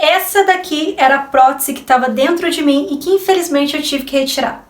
Essa daqui era a prótese que estava dentro de mim e que infelizmente eu tive que retirar.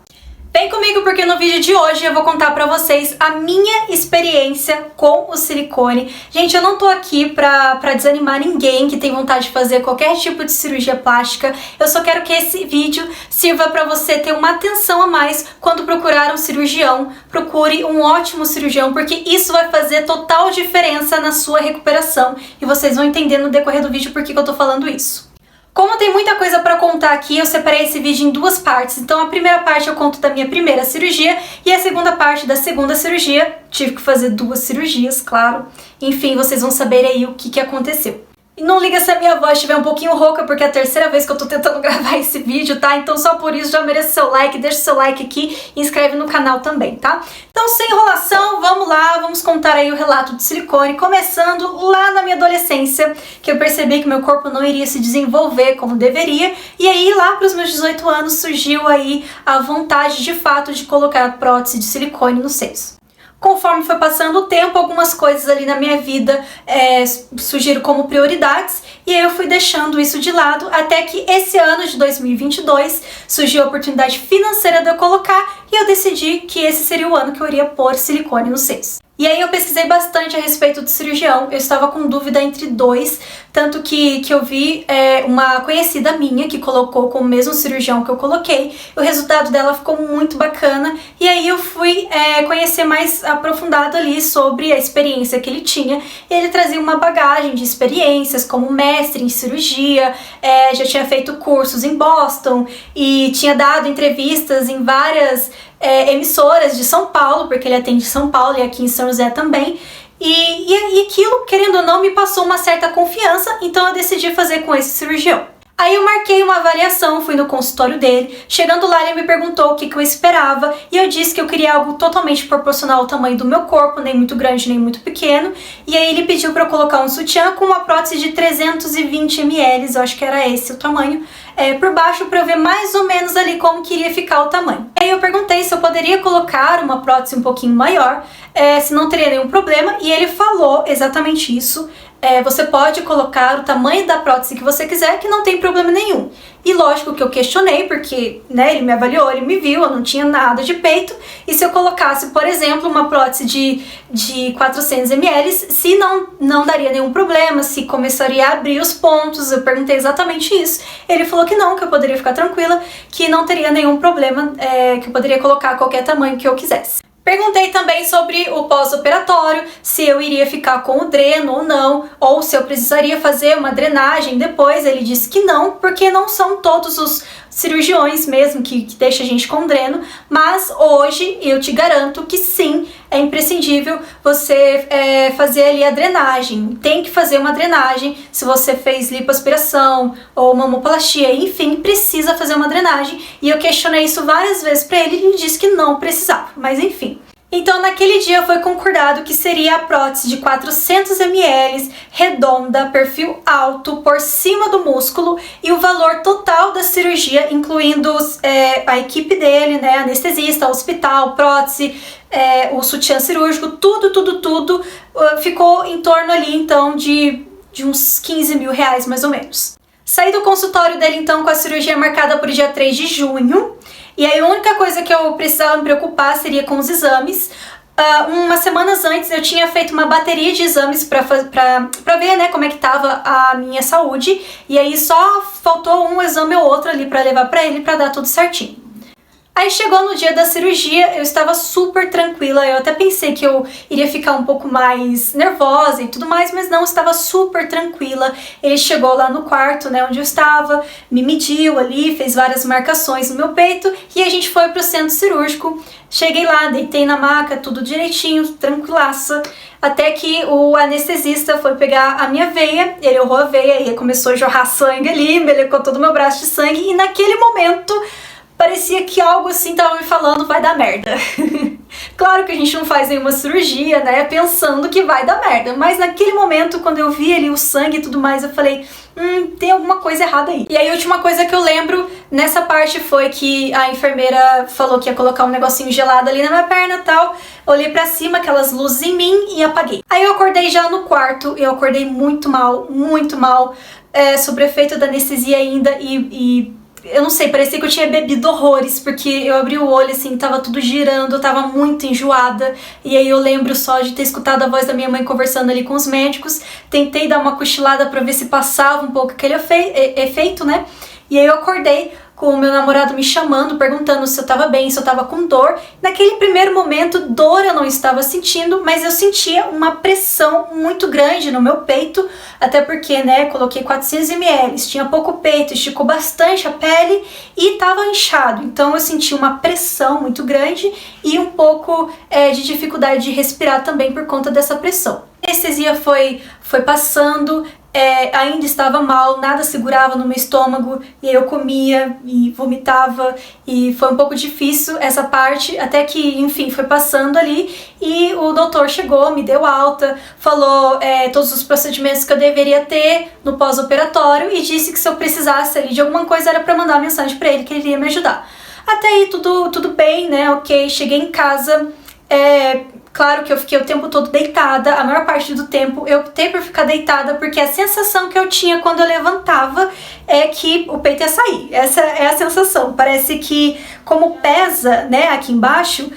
Vem comigo porque no vídeo de hoje eu vou contar pra vocês a minha experiência com o silicone. Gente, eu não tô aqui pra desanimar ninguém que tem vontade de fazer qualquer tipo de cirurgia plástica. Eu só quero que esse vídeo sirva pra você ter uma atenção a mais quando procurar um cirurgião. Procure um ótimo cirurgião, porque isso vai fazer total diferença na sua recuperação. E vocês vão entender no decorrer do vídeo por que eu tô falando isso. Como tem muita coisa pra contar aqui, eu separei esse vídeo em duas partes. Então a primeira parte eu conto da minha primeira cirurgia e a segunda parte da segunda cirurgia. Tive que fazer duas cirurgias, claro. Enfim, vocês vão saber aí o que aconteceu. E não liga se a minha voz estiver um pouquinho rouca, porque é a terceira vez que eu tô tentando gravar esse vídeo, tá? Então só por isso já merece seu like, deixa seu like aqui e inscreve no canal também, tá? Então sem enrolação, vamos lá, vamos contar aí o relato de silicone, começando lá na minha adolescência, que eu percebi que meu corpo não iria se desenvolver como deveria, e aí lá para os meus 18 anos surgiu aí a vontade de fato de colocar prótese de silicone nos seios. Conforme foi passando o tempo, algumas coisas ali na minha vida surgiram como prioridades e eu fui deixando isso de lado até que esse ano de 2022 surgiu a oportunidade financeira de eu colocar e eu decidi que esse seria o ano que eu iria pôr silicone nos seios. E aí eu pesquisei bastante a respeito do cirurgião, eu estava com dúvida entre dois, tanto que eu vi uma conhecida minha que colocou com o mesmo cirurgião que eu coloquei, o resultado dela ficou muito bacana, e aí eu fui conhecer mais aprofundado ali sobre a experiência que ele tinha, e ele trazia uma bagagem de experiências como mestre em cirurgia, já tinha feito cursos em Boston, e tinha dado entrevistas em várias emissoras de São Paulo, porque ele atende em São Paulo e aqui em São José também, e aquilo, querendo ou não, me passou uma certa confiança, então eu decidi fazer com esse cirurgião. Aí eu marquei uma avaliação, fui no consultório dele, chegando lá ele me perguntou o que eu esperava e eu disse que eu queria algo totalmente proporcional ao tamanho do meu corpo, nem muito grande nem muito pequeno, e aí ele pediu para eu colocar um sutiã com uma prótese de 320 ml, eu acho que era esse o tamanho, por baixo para eu ver mais ou menos ali como que iria ficar o tamanho. Aí eu perguntei se eu poderia colocar uma prótese um pouquinho maior, se não teria nenhum problema, e ele falou exatamente isso. Você pode colocar o tamanho da prótese que você quiser, que não tem problema nenhum. E lógico que eu questionei, porque ele me avaliou, ele me viu, eu não tinha nada de peito, e se eu colocasse, por exemplo, uma prótese de 400 ml, se não daria nenhum problema, se começaria a abrir os pontos, eu perguntei exatamente isso. Ele falou que não, que eu poderia ficar tranquila, que não teria nenhum problema, que eu poderia colocar qualquer tamanho que eu quisesse. Perguntei também sobre o pós-operatório, se eu iria ficar com o dreno ou não, ou se eu precisaria fazer uma drenagem depois. Ele disse que não, porque não são todos os cirurgiões mesmo que deixam a gente com dreno, mas hoje eu te garanto que sim, é imprescindível você fazer ali a drenagem. Tem que fazer uma drenagem se você fez lipoaspiração ou mamoplastia, enfim, precisa fazer uma drenagem. E eu questionei isso várias vezes para ele e ele disse que não precisava, mas enfim. Então naquele dia foi concordado que seria a prótese de 400 ml, redonda, perfil alto, por cima do músculo, e o valor total da cirurgia, incluindo a equipe dele, anestesista, hospital, prótese, o sutiã cirúrgico, tudo, ficou em torno ali então de uns 15 mil reais mais ou menos. Saí do consultório dele então com a cirurgia marcada para o dia 3 de junho, e aí a única coisa que eu precisava me preocupar seria com os exames. Umas semanas antes eu tinha feito uma bateria de exames pra ver como é que tava a minha saúde, e aí só faltou um exame ou outro ali pra levar pra ele pra dar tudo certinho. Aí chegou no dia da cirurgia, eu estava super tranquila, eu até pensei que eu iria ficar um pouco mais nervosa e tudo mais, mas não, estava super tranquila. Ele chegou lá no quarto, onde eu estava, me mediu ali, fez várias marcações no meu peito e a gente foi pro centro cirúrgico. Cheguei lá, deitei na maca, tudo direitinho, tranquilaça, até que o anestesista foi pegar a minha veia, ele errou a veia e começou a jorrar sangue ali, melecou todo o meu braço de sangue e naquele momento parecia que algo assim tava me falando, vai dar merda. Claro que a gente não faz nenhuma cirurgia, pensando que vai dar merda, mas naquele momento, quando eu vi ali o sangue e tudo mais, eu falei, tem alguma coisa errada aí. E aí a última coisa que eu lembro nessa parte foi que a enfermeira falou que ia colocar um negocinho gelado ali na minha perna e tal. Olhei pra cima, aquelas luzes em mim e apaguei. Aí eu acordei já no quarto, eu acordei muito mal, sob o efeito da anestesia ainda e eu não sei, parecia que eu tinha bebido horrores, porque eu abri o olho assim, tava tudo girando, eu tava muito enjoada, e aí eu lembro só de ter escutado a voz da minha mãe conversando ali com os médicos, tentei dar uma cochilada pra ver se passava um pouco aquele efeito, né? E aí eu acordei com o meu namorado me chamando, perguntando se eu tava bem, se eu tava com dor. Naquele primeiro momento, dor eu não estava sentindo, mas eu sentia uma pressão muito grande no meu peito, até porque, né, coloquei 400 ml, tinha pouco peito, esticou bastante a pele e tava inchado. Então eu senti uma pressão muito grande e um pouco de dificuldade de respirar também por conta dessa pressão. A anestesia foi passando, ainda estava mal, nada segurava no meu estômago, e aí eu comia e vomitava, e foi um pouco difícil essa parte, até que, enfim, foi passando ali, e o doutor chegou, me deu alta, falou todos os procedimentos que eu deveria ter no pós-operatório, e disse que se eu precisasse ali de alguma coisa era para mandar uma mensagem para ele que ele iria me ajudar. Até aí tudo bem, né, ok, cheguei em casa, claro que eu fiquei o tempo todo deitada, a maior parte do tempo eu optei por ficar deitada porque a sensação que eu tinha quando eu levantava é que o peito ia sair. Essa é a sensação, parece que como pesa, né, aqui embaixo,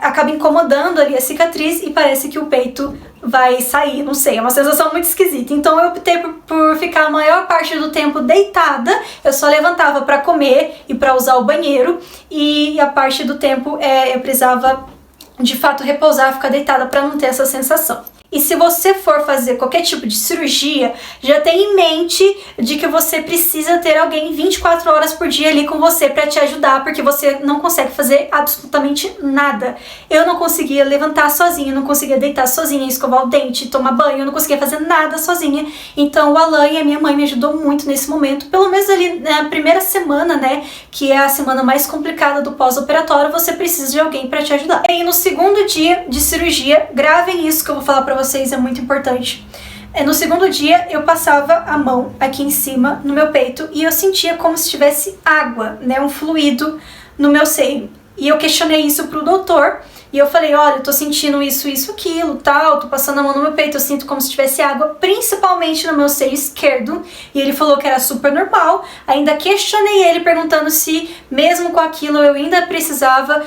acaba incomodando ali a cicatriz e parece que o peito vai sair, não sei, é uma sensação muito esquisita. Então eu optei por ficar a maior parte do tempo deitada, eu só levantava para comer e para usar o banheiro, e a parte do tempo eu precisava de fato repousar, ficar deitada para não ter essa sensação. E se você for fazer qualquer tipo de cirurgia, já tenha em mente de que você precisa ter alguém 24 horas por dia ali com você para te ajudar, porque você não consegue fazer absolutamente nada. Eu não conseguia levantar sozinha, não conseguia deitar sozinha, escovar o dente, tomar banho, eu não conseguia fazer nada sozinha. Então o Alan e a minha mãe me ajudou muito nesse momento, pelo menos ali na primeira semana, né, que é a semana mais complicada do pós-operatório, você precisa de alguém para te ajudar. E no segundo dia de cirurgia, gravem isso que eu vou falar para vocês, é muito importante. No segundo dia eu passava a mão aqui em cima no meu peito e eu sentia como se tivesse água, né, um fluido no meu seio. E eu questionei isso pro doutor e eu falei, olha, eu tô sentindo isso, aquilo, tal, tô passando a mão no meu peito, eu sinto como se tivesse água, principalmente no meu seio esquerdo, e ele falou que era super normal. Ainda questionei ele perguntando se, mesmo com aquilo, eu ainda precisava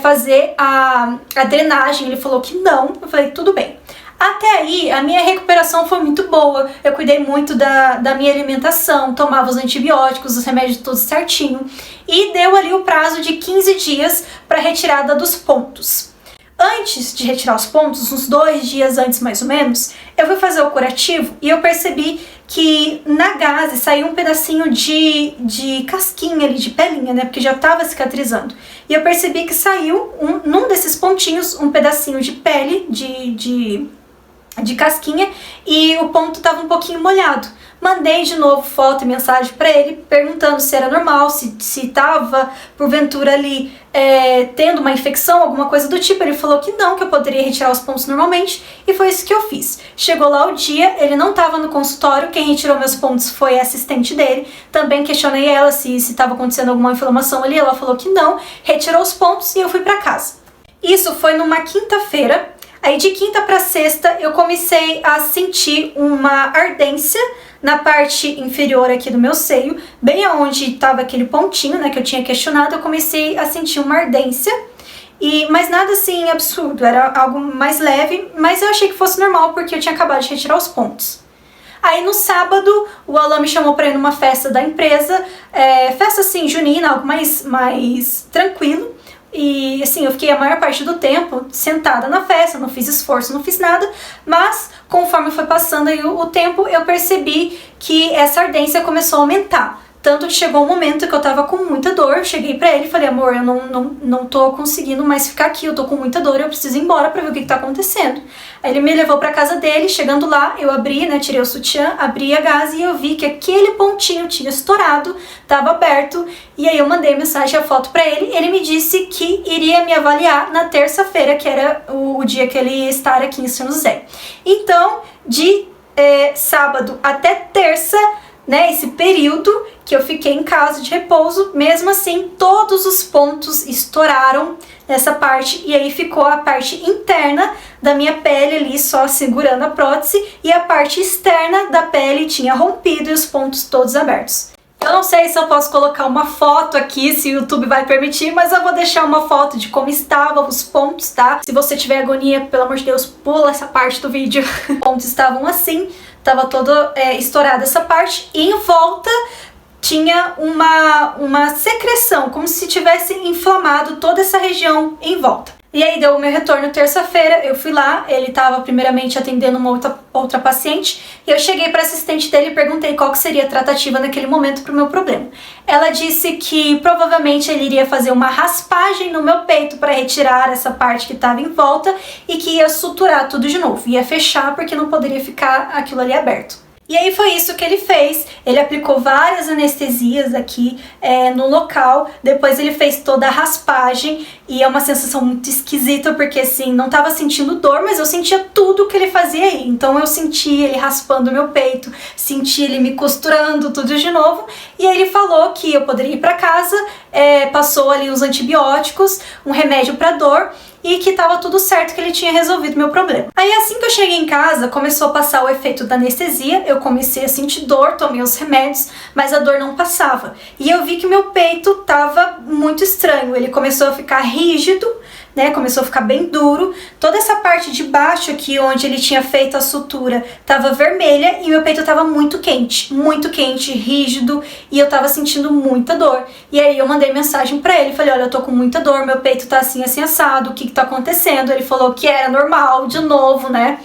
fazer a drenagem. Ele falou que não. Eu falei, tudo bem. Até aí, a minha recuperação foi muito boa, eu cuidei muito da minha alimentação, tomava os antibióticos, os remédios todos certinho, e deu ali o prazo de 15 dias para retirada dos pontos. Antes de retirar os pontos, uns 2 dias antes mais ou menos, eu fui fazer o curativo e eu percebi que na gaze saiu um pedacinho de casquinha ali, de pelinha, né, porque já estava cicatrizando. E eu percebi que saiu, num desses pontinhos, um pedacinho de pele, de casquinha, e o ponto estava um pouquinho molhado. Mandei de novo foto e mensagem para ele, perguntando se era normal, se estava porventura ali tendo uma infecção, alguma coisa do tipo. Ele falou que não, que eu poderia retirar os pontos normalmente, e foi isso que eu fiz. Chegou lá o dia, ele não estava no consultório, quem retirou meus pontos foi a assistente dele. Também questionei ela se estava acontecendo alguma inflamação ali, ela falou que não, retirou os pontos e eu fui para casa. Isso foi numa quinta-feira. Aí de quinta para sexta eu comecei a sentir uma ardência na parte inferior aqui do meu seio, bem aonde estava aquele pontinho, né, que eu tinha questionado. Eu comecei a sentir uma ardência, mas nada assim absurdo, era algo mais leve, mas eu achei que fosse normal porque eu tinha acabado de retirar os pontos. Aí no sábado o Alan me chamou para ir numa festa da empresa, festa assim junina, algo mais tranquilo. E assim, eu fiquei a maior parte do tempo sentada na festa, não fiz esforço, não fiz nada, mas conforme foi passando aí o tempo, eu percebi que essa ardência começou a aumentar. Tanto que chegou um momento que eu tava com muita dor, eu cheguei pra ele e falei, amor, eu não tô conseguindo mais ficar aqui, eu tô com muita dor, eu preciso ir embora pra ver o que tá acontecendo. Aí ele me levou pra casa dele, chegando lá, eu abri, né, tirei o sutiã, abri a gaze e eu vi que aquele pontinho tinha estourado, tava aberto, e aí eu mandei mensagem, a foto pra ele. Ele me disse que iria me avaliar na terça-feira, que era o dia que ele ia estar aqui em São José. Então, de sábado até terça, né, esse período que eu fiquei em casa de repouso, mesmo assim, todos os pontos estouraram nessa parte, e aí ficou a parte interna da minha pele ali só segurando a prótese, e a parte externa da pele tinha rompido e os pontos todos abertos. Eu não sei se eu posso colocar uma foto aqui, se o YouTube vai permitir, mas eu vou deixar uma foto de como estavam os pontos, tá? Se você tiver agonia, pelo amor de Deus, pula essa parte do vídeo. Os pontos estavam assim, tava toda estourada essa parte, e em volta tinha uma secreção, como se tivesse inflamado toda essa região em volta. E aí deu o meu retorno terça-feira, eu fui lá, ele estava primeiramente atendendo uma outra paciente, e eu cheguei para a assistente dele e perguntei qual que seria a tratativa naquele momento para o meu problema. Ela disse que provavelmente ele iria fazer uma raspagem no meu peito para retirar essa parte que estava em volta e que ia suturar tudo de novo, ia fechar porque não poderia ficar aquilo ali aberto. E aí foi isso que ele fez, ele aplicou várias anestesias aqui no local, depois ele fez toda a raspagem, e é uma sensação muito esquisita, porque assim, não tava sentindo dor, mas eu sentia tudo que ele fazia aí. Então eu senti ele raspando meu peito, senti ele me costurando tudo de novo, e aí ele falou que eu poderia ir pra casa, passou ali uns antibióticos, um remédio pra dor, e que tava tudo certo, que ele tinha resolvido meu problema. Aí assim que eu cheguei em casa, começou a passar o efeito da anestesia, eu comecei a sentir dor, tomei os remédios, mas a dor não passava. E eu vi que meu peito tava muito estranho, ele começou a ficar rígido, né, começou a ficar bem duro, toda essa parte de baixo aqui, onde ele tinha feito a sutura, tava vermelha e meu peito tava muito quente, rígido, e eu tava sentindo muita dor. E aí eu mandei mensagem pra ele, falei, olha, eu tô com muita dor, meu peito tá assim, assim, assado, o que que tá acontecendo? Ele falou que era normal, de novo, né,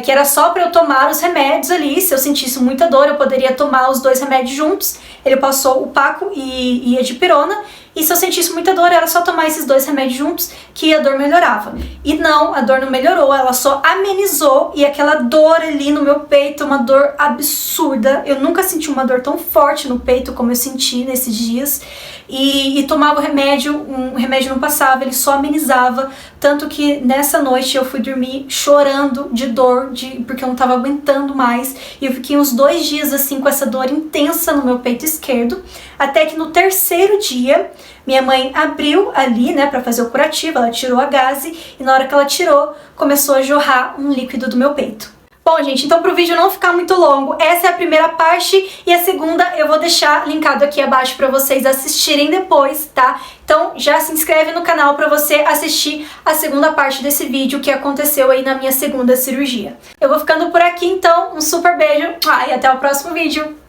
que era só pra eu tomar os remédios ali, se eu sentisse muita dor, eu poderia tomar os 2 remédios juntos. Ele passou o Paco e a dipirona, e se eu sentisse muita dor, era só tomar esses 2 remédios juntos que a dor melhorava. E não, a dor não melhorou, ela só amenizou, e aquela dor ali no meu peito, uma dor absurda. Eu nunca senti uma dor tão forte no peito como eu senti nesses dias. E tomava o remédio não passava, ele só amenizava. Tanto que nessa noite eu fui dormir chorando de dor, porque eu não tava aguentando mais. E eu fiquei uns 2 dias assim com essa dor intensa no meu peito esquerdo. Até que no 3º dia, minha mãe abriu ali, né, pra fazer o curativo, ela tirou a gaze, e na hora que ela tirou, começou a jorrar um líquido do meu peito. Bom, gente, então pro vídeo não ficar muito longo, essa é a primeira parte, e a segunda eu vou deixar linkado aqui abaixo pra vocês assistirem depois, tá? Então já se inscreve no canal pra você assistir a segunda parte desse vídeo que aconteceu aí na minha segunda cirurgia. Eu vou ficando por aqui, então, um super beijo, e até o próximo vídeo!